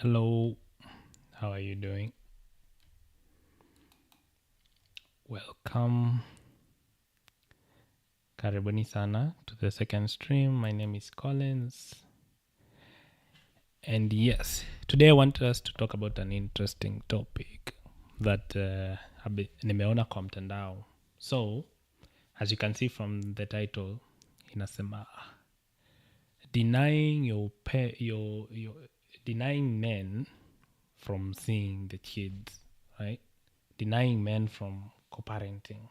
Hello, how are you doing? Welcome. Karibuni sana to the second stream. My name is Collins. And yes, today I want us to talk about an interesting topic that nimeona kwa mtandao. So, as you can see from the title, inasema denying denying men from seeing the kids, right? Denying men from co-parenting.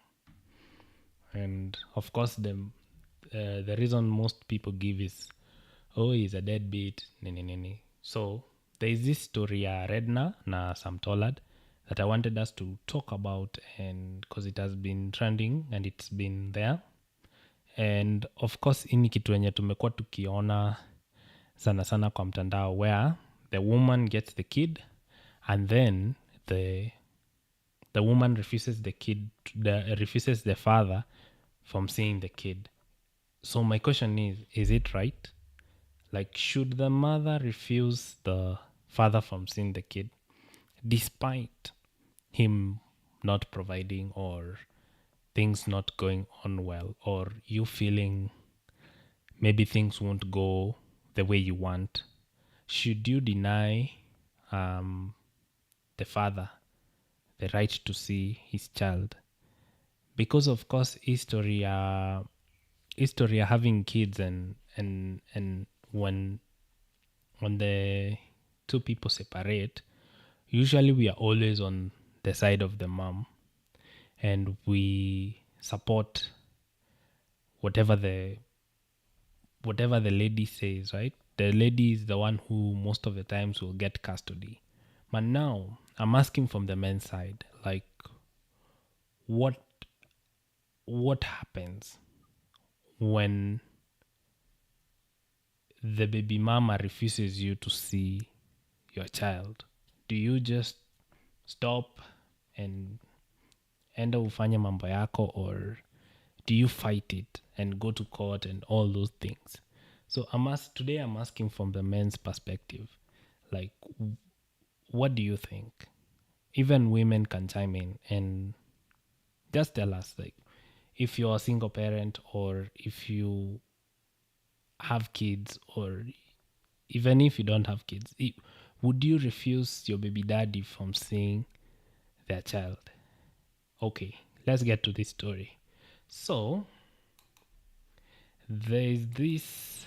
And of course, the reason most people give is, oh, he's a deadbeat, nini nini. So there is this story, Redna na Sam Tollard, that I wanted us to talk about, and because it has been trending and it's been there. And of course, hii ni kitu yenye tumekuwa tukiona sana sana kwa mtandao, where the woman gets the kid and then the woman refuses refuses the father from seeing the kid. So my question is it right? Like, should the mother refuse the father from seeing the kid despite him not providing or things not going on well, or you feeling maybe things won't go the way you want? Should you deny the father the right to see his child? Because of course history having kids, and when the two people separate, usually we are always on the side of the mom, and we support whatever the lady says, right? The lady is the one who most of the times will get custody. But now I'm asking from the men's side, like, what happens when the baby mama refuses you to see your child? Do you just stop and enda ufanye mambo yako, or do you fight it and go to court and all those things? So today I'm asking from the men's perspective, like, what do you think? Even women can chime in and just tell us, like, if you're a single parent, or if you have kids, or even if you don't have kids, would you refuse your baby daddy from seeing their child? Okay, let's get to this story. So there's this.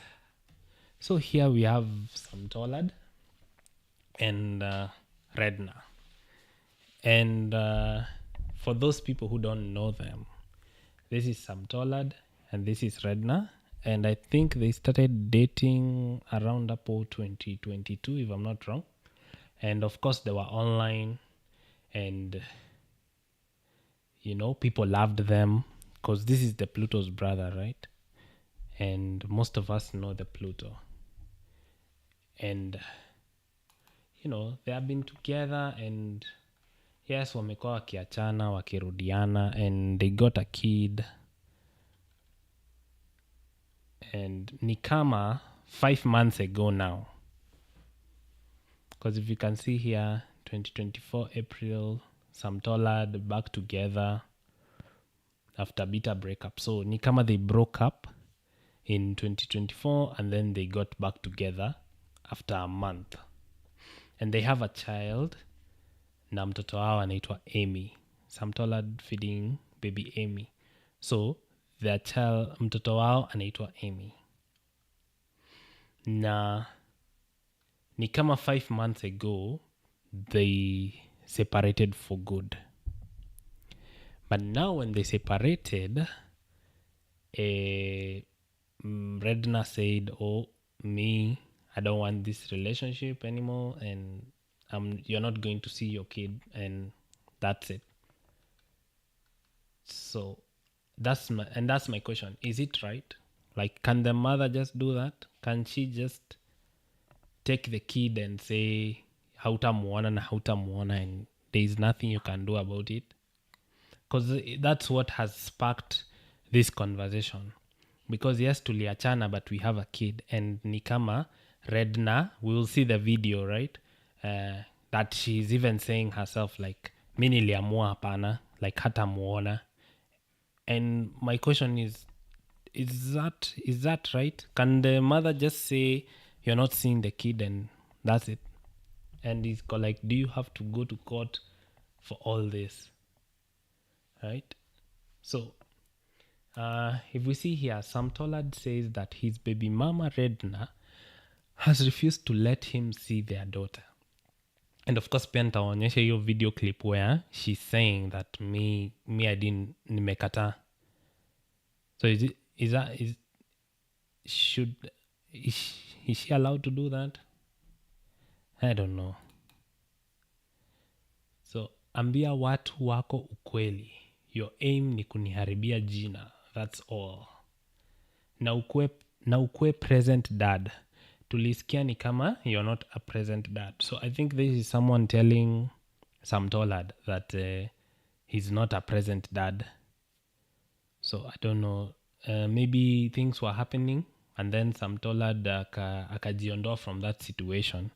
So here we have Sam Tollard and Redna. And for those people who don't know them, this is Sam Tollard and this is Redna. And I think they started dating around April 2022, if I'm not wrong. And of course, they were online, and people loved them because this is the Pluto's brother, right? And most of us know the Pluto. And they have been together, and yes, wamekuwa wakiachana wakirudiana, and they got a kid, and ni kama 5 months ago now, because if you can see here, 2024 April, Sam Tollard back together after bitter breakup. So ni kama they broke up in 2024 and then they got back together after a month, and they have a child na mtoto wao anaitwa Amy. Sam Tollard feeding baby Amy. So their child, mtoto wao anaitwa Amy. Na ni kama 5 months ago they separated for good. But now when they separated, Redna said, oh, me, I don't want this relationship anymore, and you're not going to see your kid, and that's it. So that's my question. Is it right? Like, can the mother just do that? Can she just take the kid and say hautamuona na hautamuona, and there is nothing you can do about it? Because that's what has sparked this conversation. Because yes, tuliachana, but we have a kid, and ni kama Redna, we will see the video, right? that she's even saying herself like mi niliamua hapana, like hata muona. And my question is that right? Can the mother just say you're not seeing the kid and that's it? And he's like, do you have to go to court for all this? Right? So if we see here, Sam Tollard says that his baby mama Redna has refused to let him see their daughter. And of course pia nitaonyesha hiyo video clip where she's saying that me I didn't nimekataa. So is she allowed to do that? I don't know. So ambia watu wako ukweli. Your aim ni kuniharibia jina. That's all. Na ukue present dad. Tulisikia ni kama you're not a present dad. So I think this is someone telling Sam Tollard that he's not a present dad. So I don't know. Maybe things were happening and then Sam Tollard akajiondoa from that situation.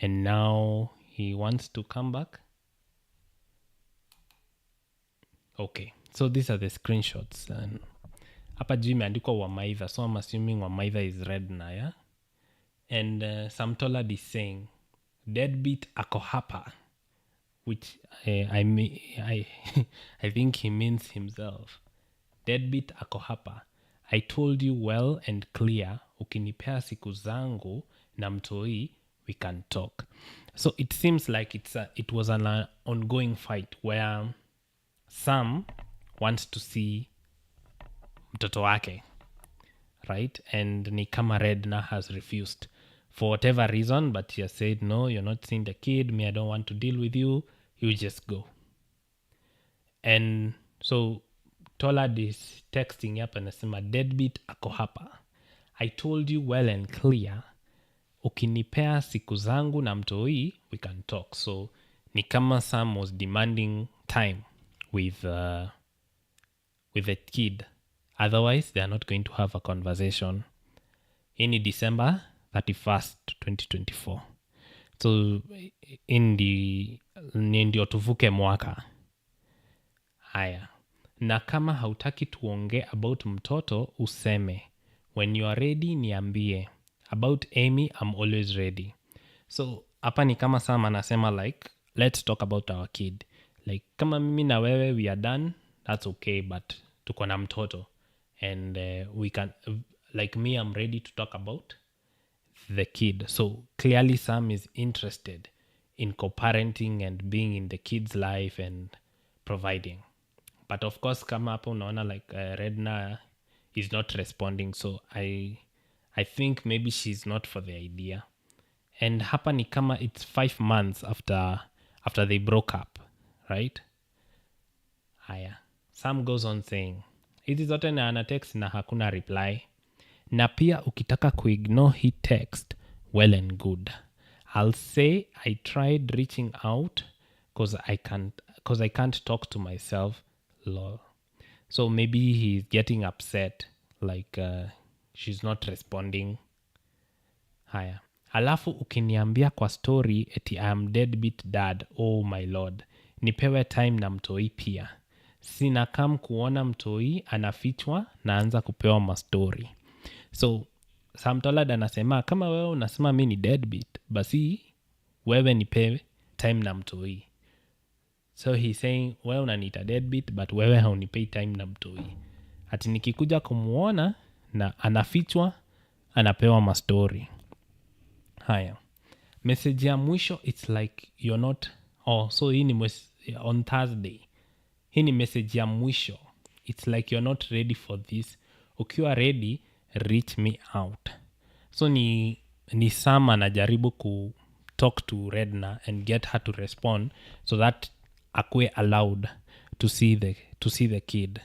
And now he wants to come back. Okay, so these are the screenshots. And hapa juu imeandikwa Wamaitha, so I'm assuming Wamaitha is Redna, yeah? And Sam Tollard is saying, deadbeat ako hapa, which I think he means himself. Deadbeat ako hapa. I told you well and clear, ukinipea siku zangu na mtoi, we can talk. So it seems like it was an ongoing fight where Sam wants to see mtoto wake, right? And ni kama Redna has refused for whatever reason, but she has said, no, you're not seeing the kid. Me, I don't want to deal with you. You just go. And so Tollard is texting up and anasema, deadbeat ako hapa. I told you well and clear, ukinipea siku zangu na mtoi, we can talk. So ni kama Sam was demanding time with the kid. Otherwise, they are not going to have a conversation. In December 31st, 2024. So ndio tuvuke mwaka. Haya. Na kama hautaki tuongee about mtoto, useme. When you are ready, niambie. About Amy, I'm always ready. So hapa ni kama Sam anasema like, let's talk about our kid. Like, kama mimi na wewe, we are done, that's okay, but tuko na mtoto. And we can, like me, I'm ready to talk about the kid. So clearly Sam is interested in co-parenting and being in the kid's life and providing. But of course, kama hapo unaona like Redna is not responding. So I think maybe she's not for the idea. And hapa ni kama it's 5 months after they broke up. Right? Haya. Sam goes on saying, hizi zote na ana text na hakuna reply. Na pia ukitaka kuignore hii text, well and good. I'll say I tried reaching out because I can't talk to myself. Lol. So maybe he's getting upset, like she's not responding. Haya. Alafu ukiniambia kwa story eti I am deadbeat dad, oh my lord. Nipewe time na mtoi pia. Sina kam kuona mtoi anafichwa naanza kupewa mastori. So Sam Tollard anasema kama wewe unasema mimi ni deadbeat, basi wewe nipewe time na mtoi. So he's saying wewe unaniita deadbeat but wewe haunipei time na mtoi. Ati nikikuja kumuona na anafichwa anapewa mastori. Haya. Message ya mwisho, it's like you're not... so hii ni on Thursday. Hii ni message ya mwisho. It's like you're not ready for this. Ukiwa ready, reach me out. So ni Sam anajaribu ku talk to Redna and get her to respond so that akue allowed to see the kid.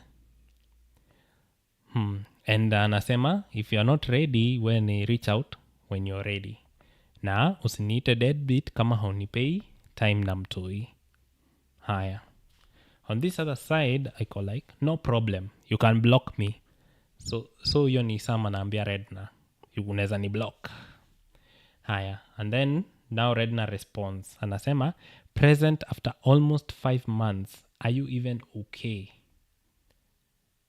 And anasema, if you're not ready, when reach out when you're ready. Na usiniite deadbeat kama haunipei time na mtoi. Haya. On this other side, I call like, no problem. You can block me. So hiyo ni Sam anaambia Redna, unaweza ni block. Haya. And then Now Redna responds. Anasema, present after almost 5 months. Are you even okay?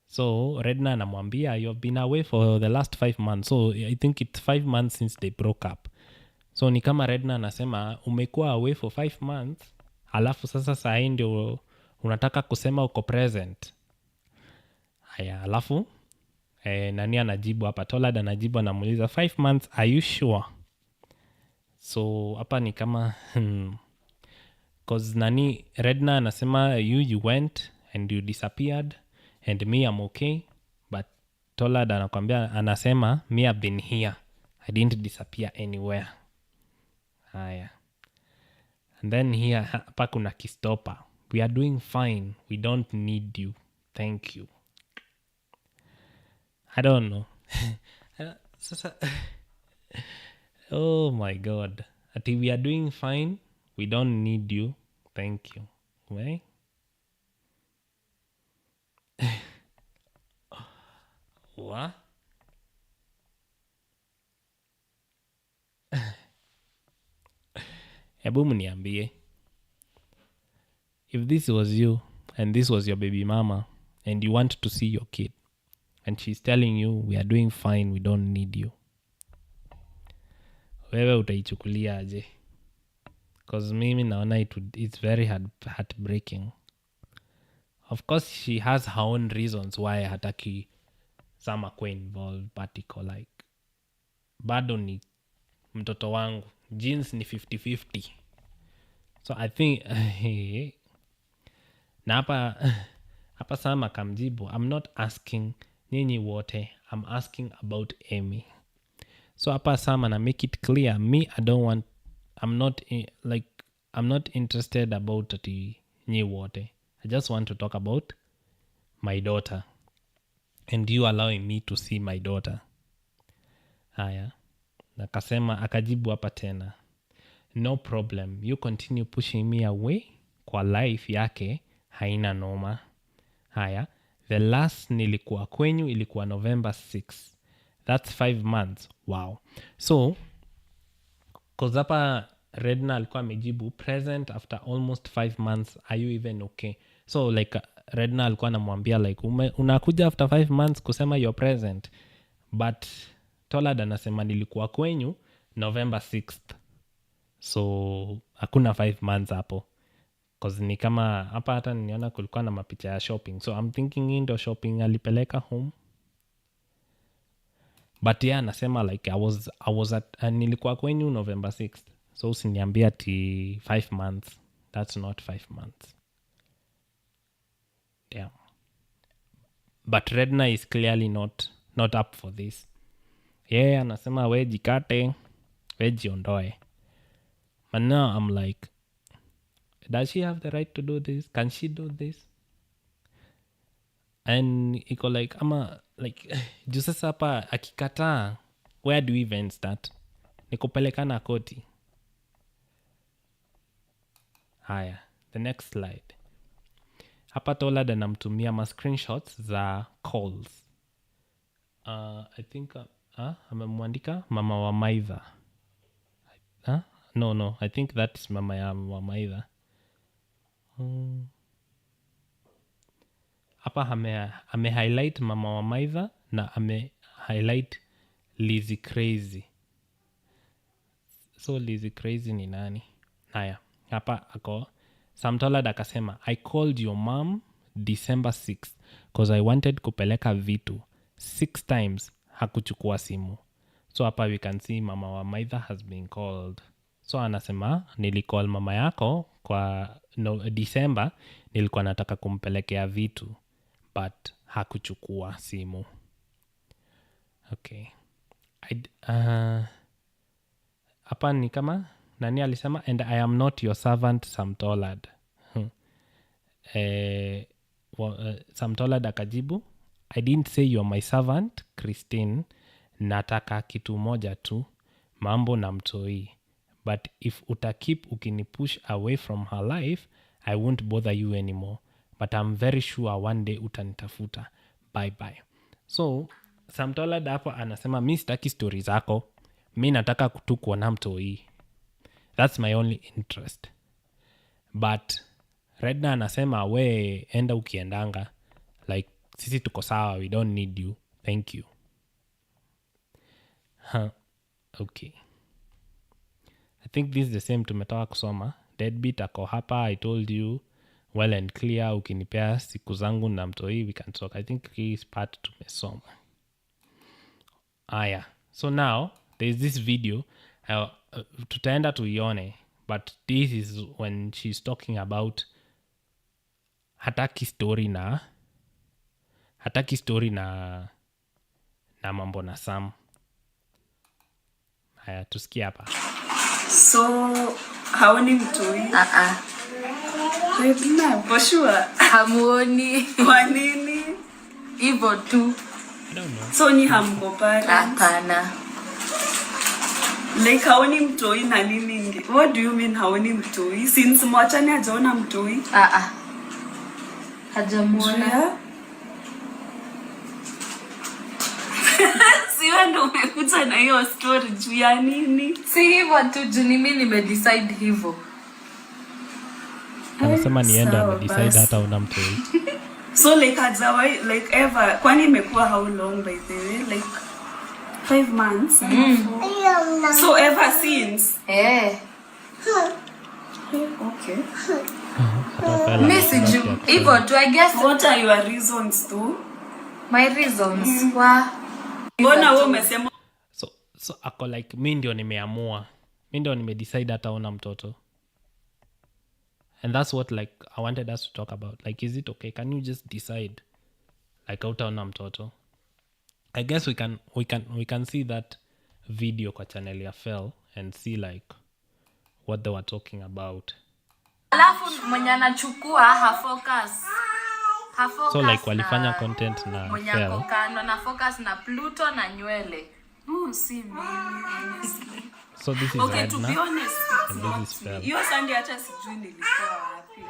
So Redna anamwambia, you've been away for the last 5 months. So I think it's 5 months since they broke up. So ni kama Redna anasema, umekuwa away for 5 months, alafu sasa sahii ndio unataka kusema uko present. Haya, alafu nani anajibu hapa? Tolad anajibu, anamuuliza 5 months, are you sure? So hapa ni kama cause nani Redna anasema you went and you disappeared and me I'm okay, but Tolad anakwambia, anasema me I've been here, I didn't disappear anywhere. Haya, and then here hapa kuna kistopa, we are doing fine, we don't need you, thank you. I don't know. Sasa oh my god, ati we are doing fine, we don't need you, thank you. Right? What? Hebu mniambie, if this was you and this was your baby mama and you want to see your kid and she's telling you we are doing fine, we don't need you, wewe utaichukulia aje? Because mimi naona it's very heartbreaking. Of course she has her own reasons why hataki Sam akuwe involved, but iko like bado ni mtoto wangu, genes ni 50-50. So I think na hapa Sam akamjibu, I'm not asking nyinyi wote, I'm asking about Amy. So hapa Sam ana make it clear, me I don't want, I'm not interested about ati nyi wote, I just want to talk about my daughter and you allowing me to see my daughter. Haya, akajibu hapa tena, no problem, you continue pushing me away kwa life yake, haina noma. Haya, the last nilikuwa kwenyu ilikuwa November 6, that's 5 months. Wow. So cause hapa Redna alikuwa amejibu present after almost 5 months, are you even okay? So like Redna alikuwa anamwambia like unakuja after 5 months kusema you're present, but Tolad anasema nilikuwa kwenyu November 6th, so hakuna 5 months hapo. Cause ni kama hapa hata niona kulikuwa na mapicha ya shopping, so I'm thinking hii ndo shopping alipeleka home. But yeah, anasema like I was at nilikuwa kwenyu November 6th, so usiniambia ati 5 months, that's not 5 months. Yeah. But Redna is clearly not up for this. Yeah, anasema we jikate, we jiondoe. But now I'm like, does she have the right to do this? Can she do this? And iko like ama like juu sasa hapa akikataa, where do we even start? Nikupelekana koti. Haya, the next slide. Hapa Tolad anamtumia ma screenshots za calls. I think amemwandika mama wa Maitha. No, I think that's mama ya wa Maitha. Hapa ame highlight mama wa Maitha na ame highlight Lizzy Crazy. So Lizzy Crazy ni nani? Haya, hapa ako Sam Tolad akasema, I called your mom December 6th because I wanted kupeleka vitu 6 times, hakuchukua simu. So hapa we can see mama wa Maitha has been called. So anasema nilicall mama yako kwa December, nilikuwa nataka kumpelekea vitu but hakuchukua simu. Okay. Hapa ni kama nani alisema, and I am not your servant Sam Tolad. Sam Tolad akajibu, I didn't say you're my servant Christine, nataka kitu moja tu, mambo na mtoi, but if utakip ukinipush away from her life, I won't bother you anymore, but I'm very sure one day utanitafuta, bye bye. So Sam Tolad hapo anasema mi sitaki story zako, mi nataka tu kuona mtoi. That's my only interest. But Redna anasema we enda ukiendanga, like sisi tuko sawa, we don't need you, thank you. Okay, I think this is the same tumetoka kusoma. Deadbeat ako hapa, I told you well and clear, ukinipea siku zangu na mtoi we can talk. I think his part tumesoma. Aya, so now there is this video, tutaenda tuione, but this is when she's talking about hataki story na mambo na Sam. Haya, tusikie hapa. So haoni mtoi? Redna, for sure. Hamuoni. Kwa nini? Hivyo tu. I don't know. So ni hamko parents? Hapana. Like haoni mtoi na nini? What do you mean haoni mtoi? Since mwachani hajaona mtoi? Hajamuona. Yeah? Siwe ndo umekuja na hiyo story juu ya nini? Si hivyo tu juu ni mimi nimedecide hivyo. Anasema nienda Sawa, amedecide basi. hata una mtoi. So like hajawai like ever. Kwani imekuwa how long by the way? Like 5 months? So ever since? Okay. Mimi sijui hivyo tu, I guess. What are your reasons to? My reasons Mbona wewe umesema So ako like mi ndio nimedecide hata una mtoto. And that's what like I wanted us to talk about. Like, is it okay? Can you just decide like hautaona mtoto? I guess we can see that video kwa channel ya Fel and see like what they were talking about. alafu mwenye anachukua hafocus So like walifanya content na mwenye Fel. ako kando na focus na Pluto na nywele. si mimi honestly. So this is Okay, to be Edna honest, and not this is me. Fel. Hiyo Sunday hata sijui nilikuwa wapi.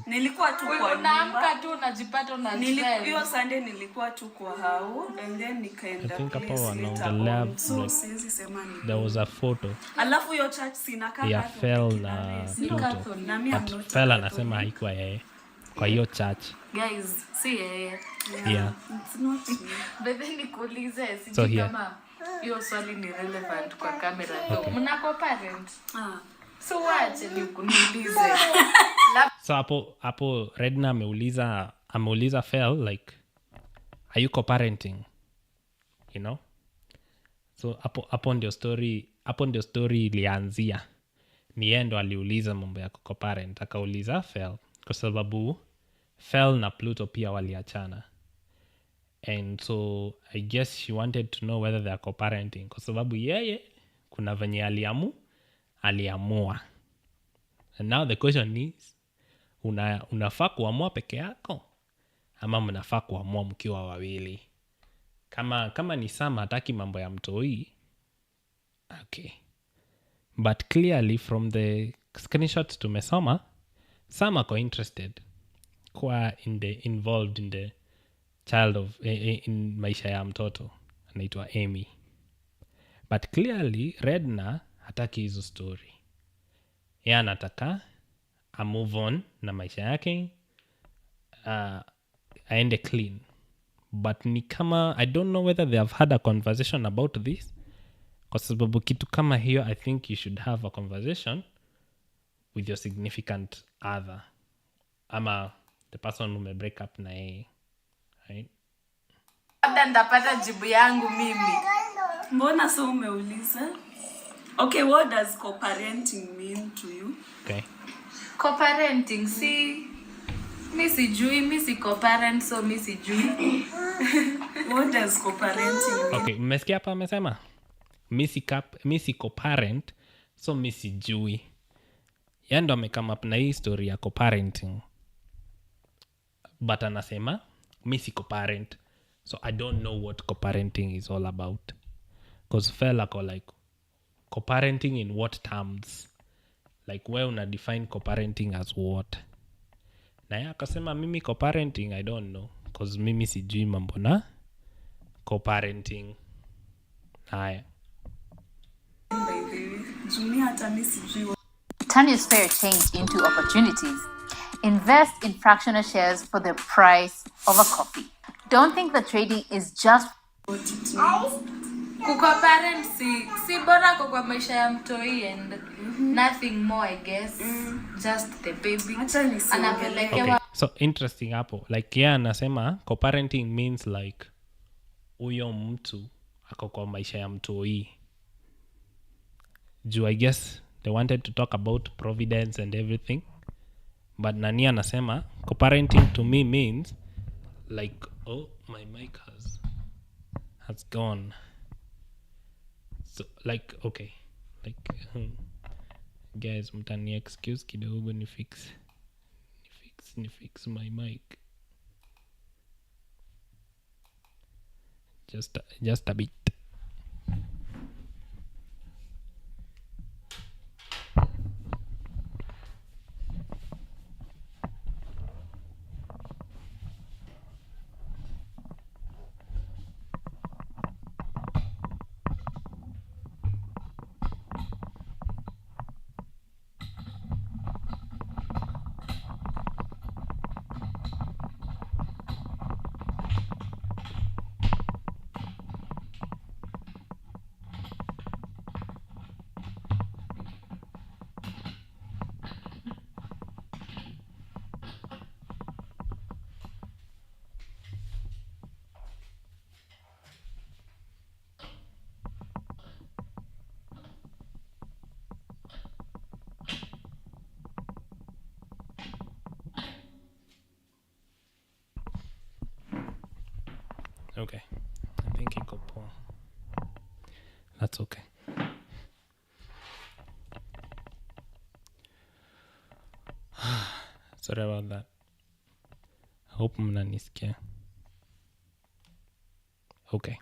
Nilikuwa tu kwa Unaamka nyumba. tu unajipata na Hiyo Sunday nilikuwa tu kwa hao and then nikaenda I think hapa place wanaongelea later on. So like siwezi sema ni. There was a photo Alafu hiyo church sinakaa ya Catholic Fel na na Messi. Pluto. Na mimi I'm But not Fel a anasema Catholic. haikuwa yeye kwa hiyo church. guys, si yeye. Yeah. It's not me. Bebe nikuulize, So sijui here. kama hiyo swali ni relevant kwa kamera tu. Okay. Mnako parent? Ah. So wache niulize. So hapo Redna ameuliza Fel like are you co-parenting, you know? So hapo ndio story ilianzia. Ni yeye ndo aliuliza mambo ya co-parent, akauliza Fel kwa sababu Fel na Pluto pia waliachana. And so I guess she wanted to know whether they are co-parenting kwa sababu yeye kuna venye aliamua. And now the question is, unafaa kuamua peke yako ama mnafaa kuamua mkiwa wawili? Kama ni Sam hataki mambo ya mtoi, okay. But clearly from the screenshots tumesoma, Sam ako interested kwa involved in the child of in maisha ya mtoto anaitwa Amy. But clearly Redna hataki hizo story. Yeye anataka a move on na maisha yake, aende clean. But ni kama I don't know whether they have had a conversation about this, kwa sababu kitu kama hiyo I think you should have a conversation with your significant other ama the person ume break up na yeye, right? Labda nitapata jibu yangu mimi. Mbona so umeuliza? Okay, what does co-parenting mean to you? Okay. Co-parenting, mi sijui, mi si co-parent, so mi sijui. What does co-parenting mean? Okay, mmesikia hapa amesema mi si co-parent so mi sijui. Yeye ndo amekame up na hii story ya co-parenting, but anasema mi si co-parent so I don't know what co-parenting is all about, because Fel ako like co-parenting in what terms, like where una define co-parenting as what. Na yeye akasema mimi co-parenting I don't know because mimi sijui mambo na co-parenting. Haya, By the way, Jumi hata mimi sijui Turn your spare change into opportunities. Invest in fractional shares for the price of a coffee. Don't think that trading is just Kuko parents si bora kwa maisha ya mtoi and nothing more, I guess. Just the baby. Okay, so interesting hapo. Like yeah, anasema co-parenting means like uyo mtu ako kwa maisha ya mtoi. I guess they wanted to talk about providence and everything. But nani anasema co-parenting to me means like, oh, my mic has gone. So like, okay, like guys, mtani excuse kidogo ni fix my mic. Just a bit. Okay, I think it got poor. That's okay. Sorry about that. I hope mnanisikia. Okay,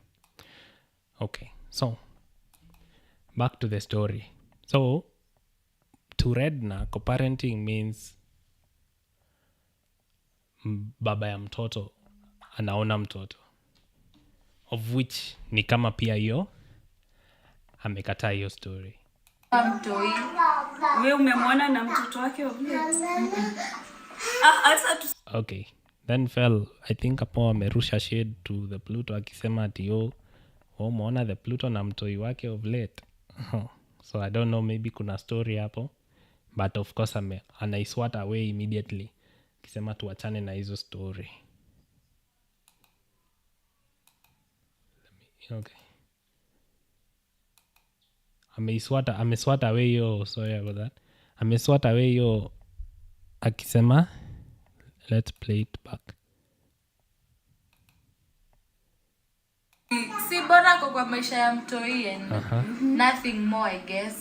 so back to the story. So to Redna, co-parenting means baba ya mtoto anaona mtoto, of which ni kama pia hiyo amekataa hiyo story. Mtoi wewe umemwona na mtoto wake ovile. Okay, then fell, I think hapo amerusha shade to the Pluto akisema ati umeona the Pluto na mtoi wake of late. So I don't know, maybe kuna story hapo, but of course anaiswat away immediately akisema tuachane na hizo story. Okay, ameswat away hiyo, sorry about that, ameswat away hiyo akisema, let's play it back. si bora kwa maisha ya mtoi and nothing more, I guess.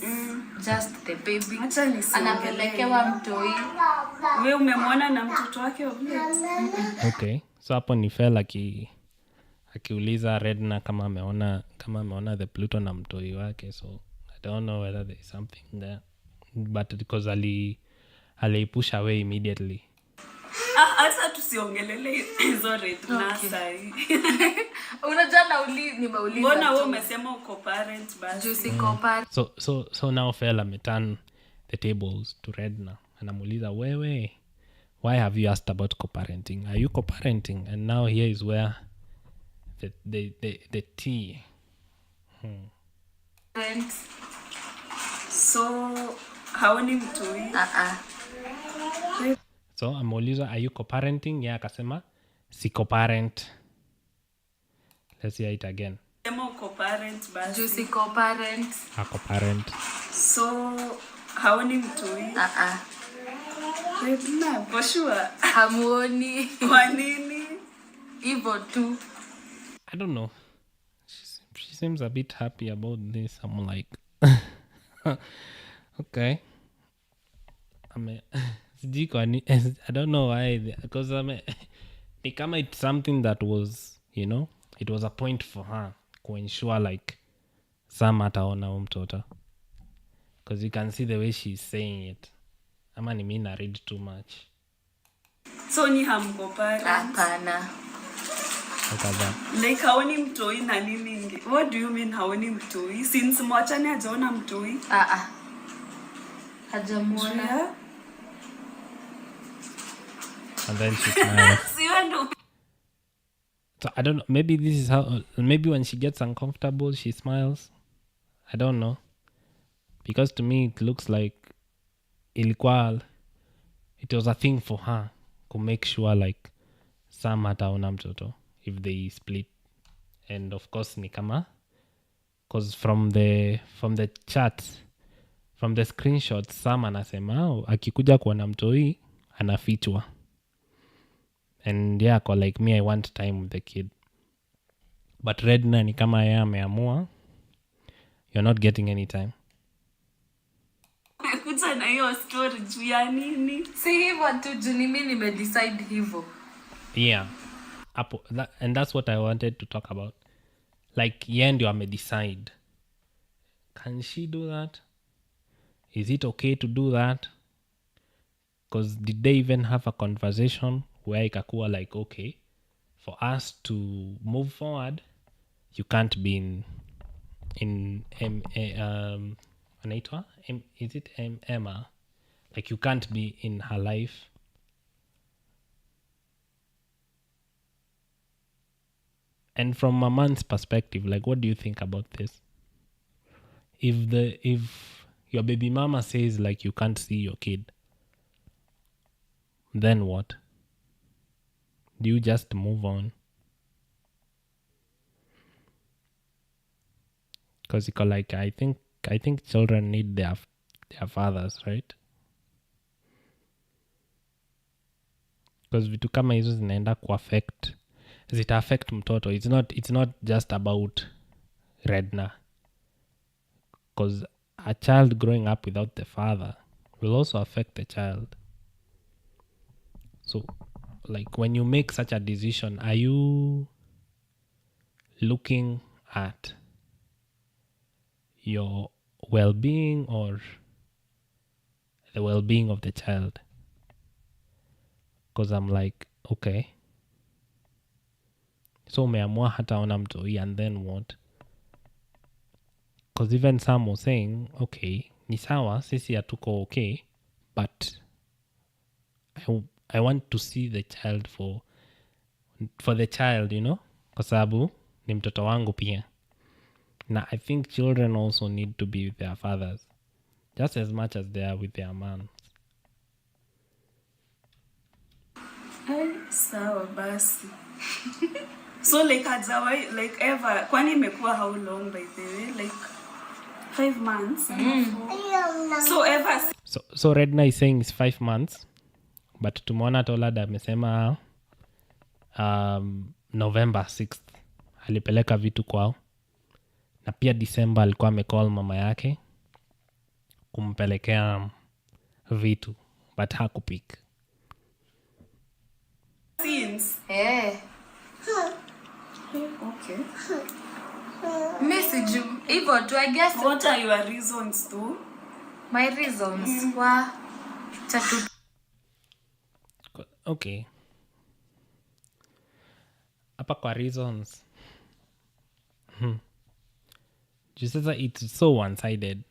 Just the baby. Anapelekewa mtoi. Wewe umemwona na mtoto wake ovile. Okay, so hapo ni fell akiuliza Redna kama ameona the Pluto na mtoi wake. So I don't know whether there is something there, but because alipush away immediately. Hata tusiongelele hizo Redna sahi. Unajua nimeuliza. Mbona wewe umesema uko parent basi? Juicy co-parent. So now fell ameturn the tables to Redna. Anamuuliza, wewe, why have you asked about co-parenting? Are you co-parenting? And now here is where the tea. So haoni mtoi. So amuuliza, are you co-parenting? Yeah, akasema si co-parent. Let's hear it again. Sema uko parent basi. Juicy co-parent. Co-parent. So haoni mtoi. Redna, for sure. Hamuoni. Kwa nini? Hivyo tu. I don't know. She seems a bit happy about this. I'm like, okay. I don't know why, because it's something that was, it was a point for her to ensure like some ataona mtoto, because you can see the way she's saying it. Ama ni mimi na read too much. So ni hamko parent. Hapana. Like haoni mtoi na nini? What do you mean haoni mtoi? Since mwachane hajaona mtoi? Hajamuona. Yeah. And then she smiles. Siwe ndo So I don't know. Maybe this is how. Maybe when she gets uncomfortable, she smiles. I don't know. Because to me, it looks like ilikuwa. It was a thing for her to make sure like Sam hataona mtoto if they split. And of course ni kama, because from the chats, from the screenshots, Sam anasema akikuja kuona mtoi anafichwa. And yeah, kwa like me, I want time with the kid. But Redna ni kama yeye ameamua, you're not getting any time. umekuja na hiyo story juu ya nini? Si hivyo tu juu ni mimi nimedecide hivyo. Yeah. And that's what I wanted to talk about. Like, yeye ndio amedecide. Can she do that? Is it okay to do that? Because did they even have a conversation where ikakuwa like, okay, for us to move forward, you can't be anaitwa? Is it Emma? Like, you can't be in her life. And from a man's perspective, like, what do you think about this? If your baby mama says like you can't see your kid, then what? Do you just move on? Because like I think children need their fathers, right? Because vitu kama hizo zinaenda zita affect mtoto. It's not just about Redna. Because a child growing up without the father will also affect the child. So, like, when you make such a decision, are you looking at your well-being or the well-being of the child? Because I'm like, okay, so umeamua hataona mtoi, and then what? Because even some were saying, okay, ni sawa, sisi hatuko okay, but I want to see the child for the child, you know, kwa sababu ni mtoto wangu pia. Now, I think children also need to be with their fathers just as much as they are with their moms. Sawa basi. So like hajawahi like ever, kwani imekuwa how long by the way? Like 5 months? So ever So Redna is saying it's 5 months, but tumeona Tolad amesema November 6th alipeleka vitu kwao, na pia December alikuwa amecall mama yake kumpelekea vitu, but hakupik. since. Okay. Message hivyo tu, I guess. What are your reasons though? My reasons wa chatu. Okay. Hapa kwa reasons. Juu sasa it's so one-sided.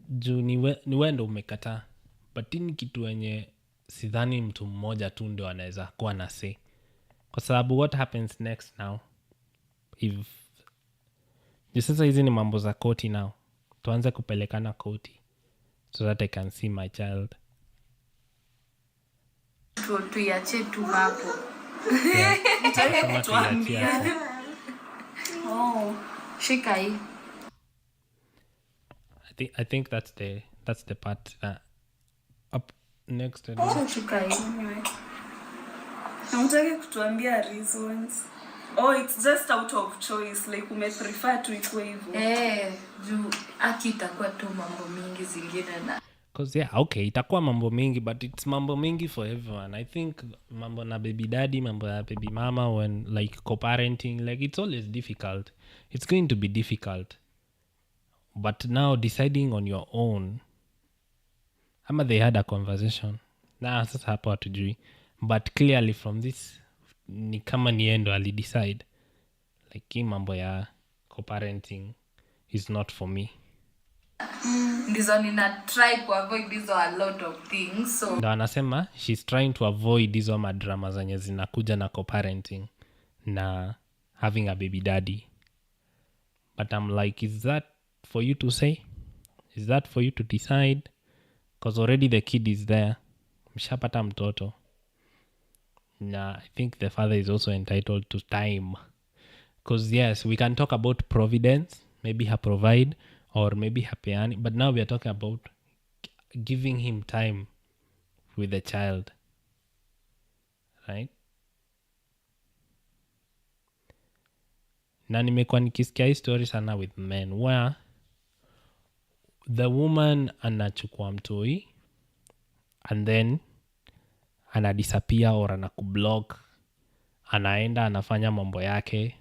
Juu ni wendo umekataa. But ni kitu wenye sidhani mtu mmoja tu ndio anaweza kuwa na say. Kwa sababu what happens next now? If juu sasa hizi ni mambo za koti now. Tuanze kupelekana koti so that I can see my child. Tuiache tu hapo. Yeah. Kama tuiachia. Oh. Shika hii. I think that's the part up next. Shika hii. Anyway. Hamtaki kutuambia reasons. Oh, it's just out of choice. Like umeprefer tu ikuwe hivyo. Juu aki itakuwa tu mambo mingi zingine na. Because yeah, okay, itakuwa mambo mingi, but it's mambo mingi for everyone. I think mambo na baby daddy, mambo na baby mama, when like co-parenting, like it's always difficult. It's going to be difficult. But now deciding on your own, ama they had a conversation. Na sasa hapo hatujui. But clearly from this, ni kama niendo alidecide. Like hii mambo ya co-parenting is not for me. ndizo nina try kuavoid hizo a lot of things, so ndo anasema she's trying to avoid hizo madrama zenye zinakuja na co-parenting na having a baby daddy. But I'm like, is that for you to say? Is that for you to decide? Because already the kid is there. Mshapata mtoto. Na I think the father is also entitled to time. Because yes, we can talk about providence, maybe her provide or maybe her peani, but now we are talking about giving him time with the child, right? Na nimekuwa nikisikia hii story sana with men where the woman anachukua mtoi and then anadisappear or anakublock, anaenda anafanya mambo yake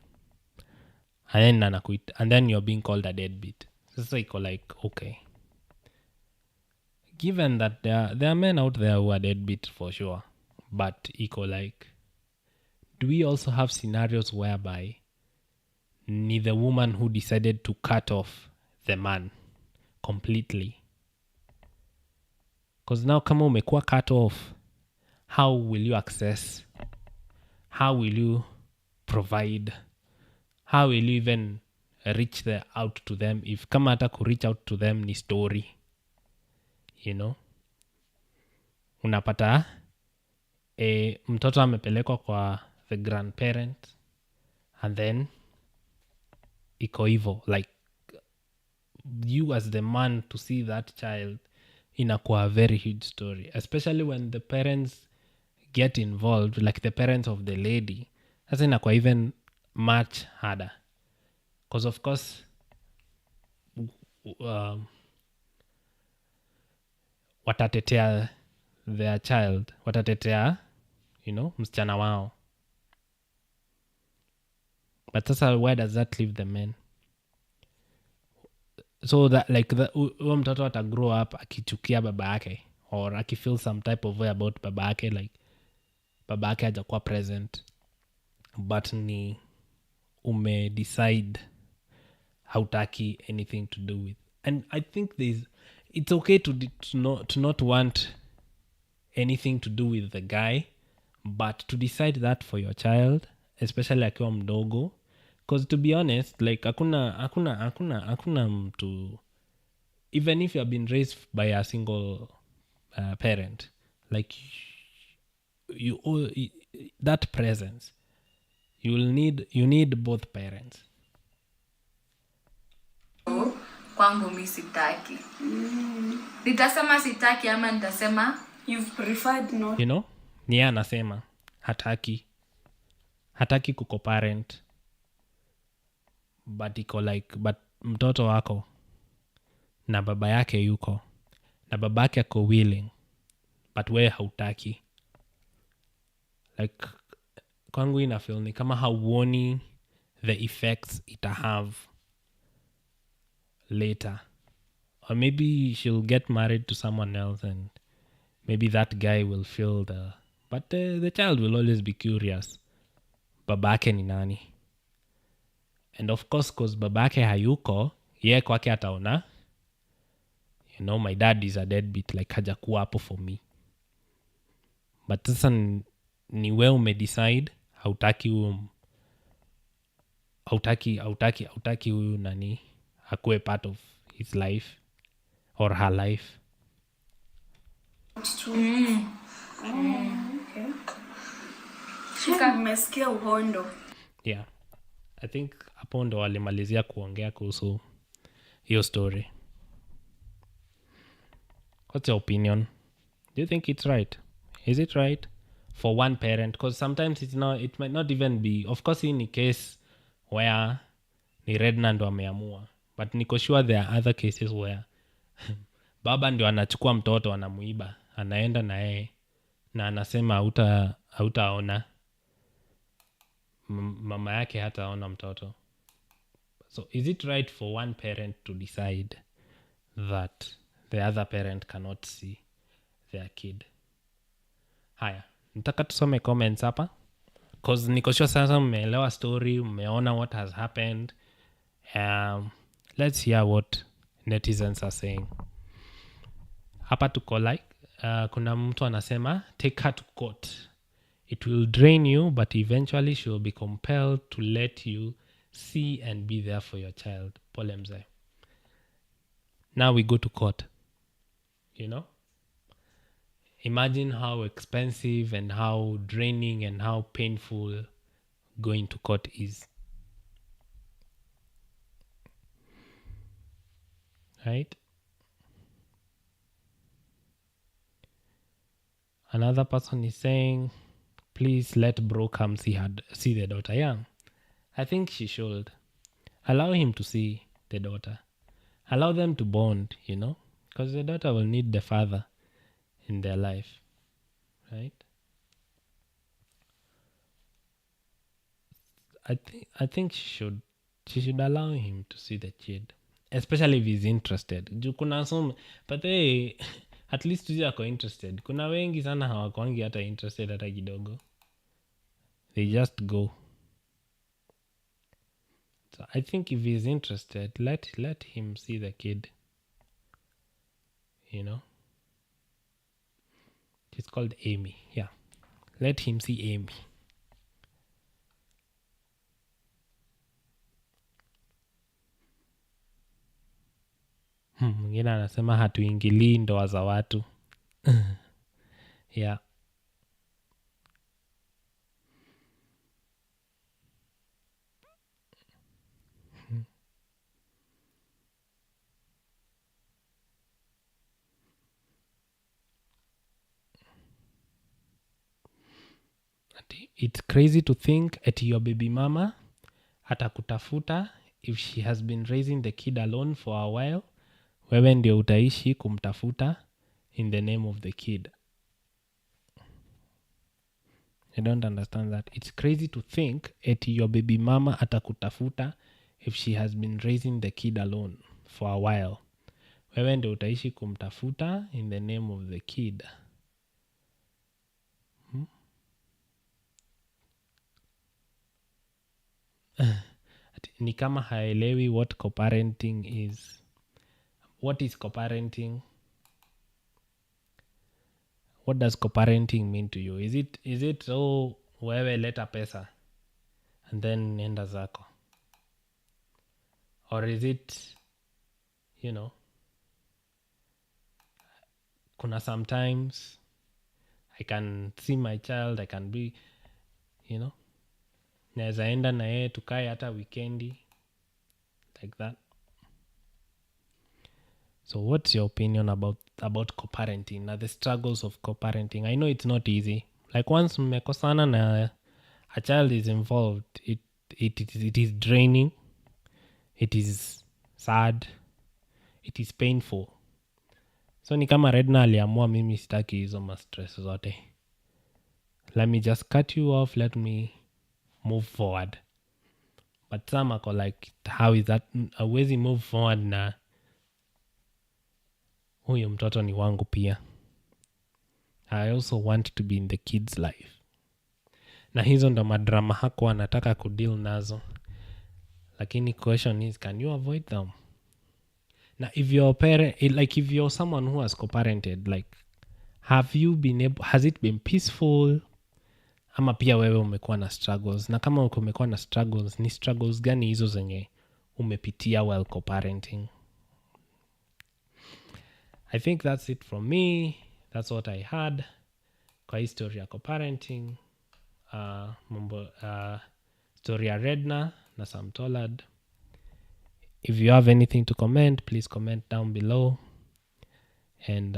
and then you're being called a deadbeat. Sasa iko like, okay, given that there are men out there who are deadbeat for sure, but iko like, do we also have scenarios whereby ni the woman who decided to cut off the man completely? Because now kama umekuwa cut off, how will you access, how will you provide, how will you even reach out to them if kama hata ku reach out to them ni story, you know? Unapata mtoto amepelekwa kwa the grandparent and then iko hivo, like you as the man to see that child inakuwa a very huge story, especially when the parents get involved, like the parents of the lady. Sasa inakuwa even much harder because of course watatetea their child, watatetea, you know, msichana wao. But sasa where does that leave the men? So that like huyo mtoto ata grow up akichukia baba yake or akifeel some type of way about baba yake, like baba yake hajakuwa present, but ni decide hautaki anything to do with. And I think it's okay to not want anything to do with the guy, but to decide that for your child, especially akiwa mdogo. Because to be honest, like hakuna mtu, even if you have been raised by a single parent, like that presence, you need both parents. Kwangu mi sitaki. Nitasema sitaki ama nitasema you've preferred not. You know, ni anasema hataki kuko parent, but iko like, but mtoto wako na baba yake yuko na baba yake ako willing, but we hautaki. Like kwangu ina feel ni kama hauoni the effects ita have later, or maybe she'll get married to someone else and maybe that guy will feel but the child will always be curious, babake ni nani? And of course cause babake hayuko, ye kwake ataona, you know, my dad is a deadbeat, like hajakuwa hapo for me. But sasa ni we umedecide hautaki huyu nani akuwe part of his life or her life. Okay. Umesikia uhondo. Yeah, I think hapo ndo walimalizia kuongea kuhusu hiyo story. What's your opinion? Do you think it's right? Is it right for one parent? Because sometimes it might not even be, of course in a case where ni Redna ndo ameamua, but niko sure there are other cases where baba ndio anachukua mtoto anamuiba, anaenda na yeye na anasema hautaona, mama yake hataona mtoto. So is it right for one parent to decide that the other parent cannot see their kid? Haya, nitaka tusome comments hapa, cause niko sure sasa mmeelewa story, mmeona what has happened. Let's hear what netizens are saying. Hapa tuko like kuna mtu anasema take her to court. It will drain you, but eventually she will be compelled to let you see and be there for your child. Pole mzee. Now we go to court. You know? Imagine how expensive and how draining and how painful going to court is. Right? Another person is saying, please let bro come see the daughter. Yeah, I think she should. Allow him to see the daughter. Allow them to bond, you know, because the daughter will need the father in their life, right? I think she should allow him to see the kid, especially if he's interested. Kuna some, but hey, at least tuzi ako interested. Kuna wengi sana hawakwangi hata interested hata kidogo. They just go. So I think if he's interested, let him see the kid. You know? She's called Amy. Yeah. Let him see Amy. Mwingine anasema hatuingilii ndoa za watu. Yeah. It's crazy to think at your baby mama atakutafuta if she has been raising the kid alone for a while. Wewe ndio utaishi kumtafuta in the name of the kid. I don't understand that. It's crazy to think at your baby mama atakutafuta if she has been raising the kid alone for a while. Wewe ndio utaishi kumtafuta in the name of the kid. Ni kama haelewi what co-parenting is. What is co-parenting? What does co-parenting mean to you? Is it wewe leta pesa and then nenda zako? Or is it, you know, kuna sometimes I can see my child, I can be, you know, naeza enda na yeye tukae hata weekendi, like that. So what's your opinion about co-parenting, na the struggles of co-parenting? I know it's not easy. Like once mmekosana na a child is involved, it is draining, it is sad, it is painful. So ni kama Redna aliamua mimi sitaki hizo ma-stress zote. Let me just cut you off, let me move forward. But some ako like, how is that? Hawezi move forward na huyo mtoto ni wangu pia. I also want to be in the kid's life. Na hizo ndo madrama hakuwa anataka kudeal nazo. Lakini question is, can you avoid them? Now if you're parent, like if you're someone who has co-parented, like has it been peaceful? Ama pia wewe umekuwa na struggles? Na kama umekuwa na struggles, ni struggles gani hizo zenye umepitia while co-parenting? I think that's it from me. That's what I had kwa history ya co-parenting. Story ya Redna na Sam Tollard. If you have anything to comment, please comment down below. And